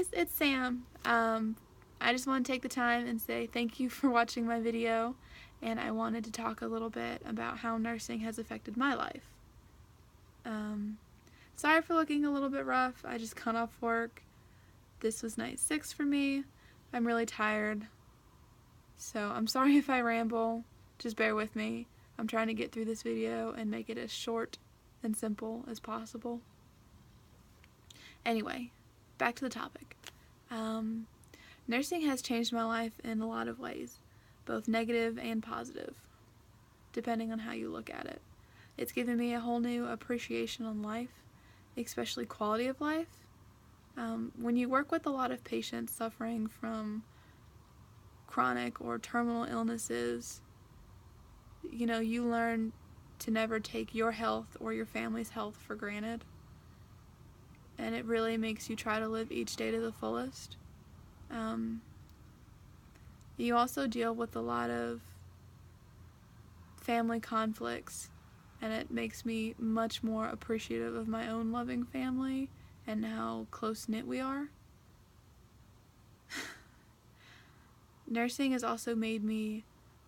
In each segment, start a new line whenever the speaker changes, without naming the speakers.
guys, it's Sam. I just want to take the time and say thank you for watching my video, and I wanted to talk a little bit about how nursing has affected my life. Sorry for looking a little bit rough. I just got off work. This was night 6 for me. I'm really tired, so I'm sorry if I ramble. Just bear with me. I'm trying to get through this video and make it as short and simple as possible. Anyway, back to the topic. Nursing has changed my life in a lot of ways, both negative and positive, depending on how you look at it. It's given me a whole new appreciation on life, especially quality of life. When you work with a lot of patients suffering from chronic or terminal illnesses, you learn to never take your health or your family's health for granted. And it really makes you try to live each day to the fullest. You also deal with a lot of family conflicts, and it makes me much more appreciative of my own loving family and how close-knit we are. Nursing has also made me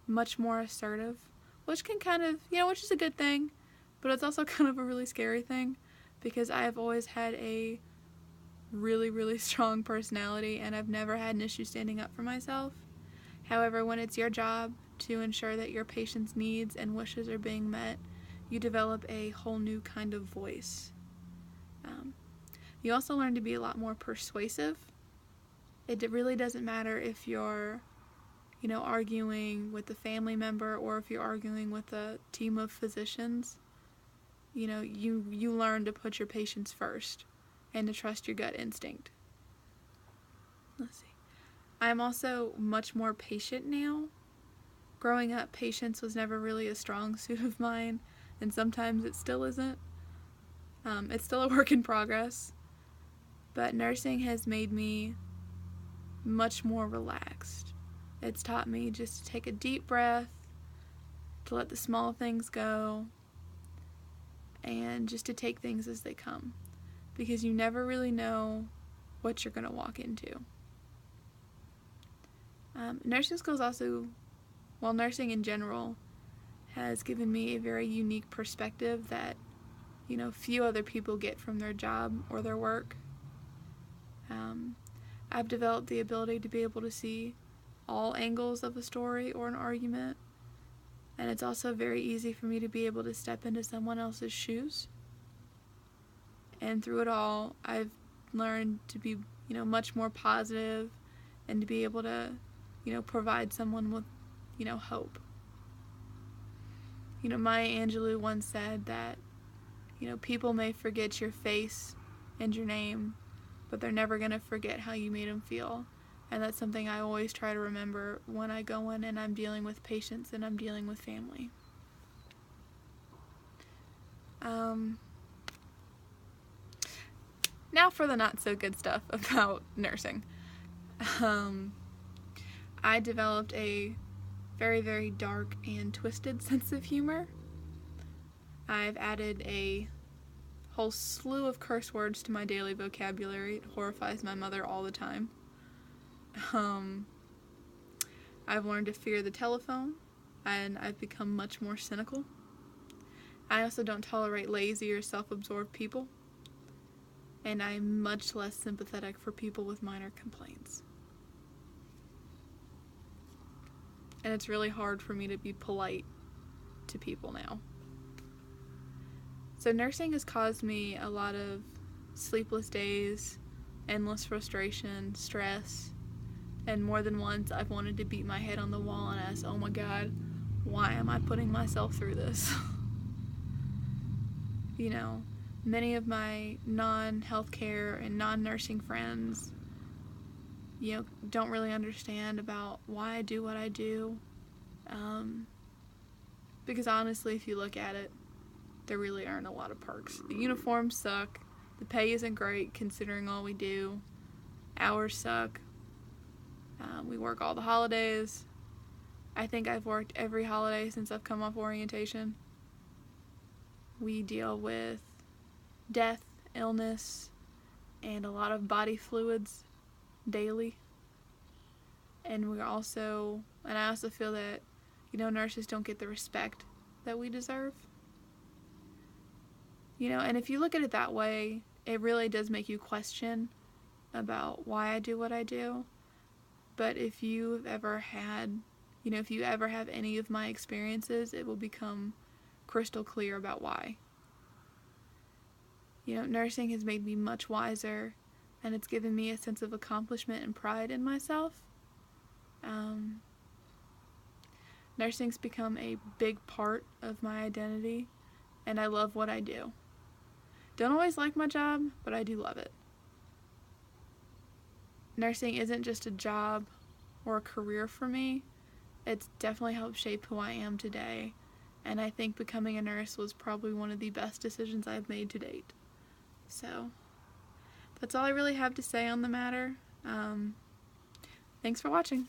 much more assertive, which can which is a good thing, but it's also kind of a really scary thing, because I have always had a really, really strong personality, and I've never had an issue standing up for myself. However, when it's your job to ensure that your patient's needs and wishes are being met, you develop a whole new kind of voice. You also learn to be a lot more persuasive. It really doesn't matter if you're, arguing with a family member or if you're arguing with a team of physicians. You learn to put your patients first and to trust your gut instinct. Let's see. I'm also much more patient now. Growing up, patience was never really a strong suit of mine, and sometimes it still isn't. It's still a work in progress, but nursing has made me much more relaxed. It's taught me just to take a deep breath, to let the small things go, and just to take things as they come, because you never really know what you're going to walk into. Nursing school is also, nursing in general has given me a very unique perspective that, few other people get from their job or their work. I've developed the ability to be able to see all angles of a story or an argument, and it's also very easy for me to be able to step into someone else's shoes. And through it all, I've learned to be, much more positive and to be able to, provide someone with, hope. Maya Angelou once said that, people may forget your face and your name, but they're never going to forget how you made them feel. And that's something I always try to remember when I go in and I'm dealing with patients and I'm dealing with family. Now for the not so good stuff about nursing. I developed a very, very dark and twisted sense of humor. I've added a whole slew of curse words to my daily vocabulary. It horrifies my mother all the time. I've learned to fear the telephone, and I've become much more cynical. I also don't tolerate lazy or self-absorbed people, and I'm much less sympathetic for people with minor complaints. And it's really hard for me to be polite to people now. So nursing has caused me a lot of sleepless days, endless frustration, stress, and more than once I've wanted to beat my head on the wall and ask, oh my God, why am I putting myself through this? Many of my non-healthcare and non-nursing friends, don't really understand about why I do what I do. Because honestly, if you look at it, there really aren't a lot of perks. The uniforms suck. The pay isn't great considering all we do. Hours suck. We work all the holidays. I think I've worked every holiday since I've come off orientation. We deal with death, illness, and a lot of body fluids daily. And I also feel that, nurses don't get the respect that we deserve. And if you look at it that way, it really does make you question about why I do what I do. But if you ever have any of my experiences, it will become crystal clear about why. Nursing has made me much wiser, and it's given me a sense of accomplishment and pride in myself. Nursing's become a big part of my identity, and I love what I do. Don't always like my job, but I do love it. Nursing isn't just a job or a career for me. It's definitely helped shape who I am today, and I think becoming a nurse was probably one of the best decisions I've made to date. So, that's all I really have to say on the matter. Thanks for watching.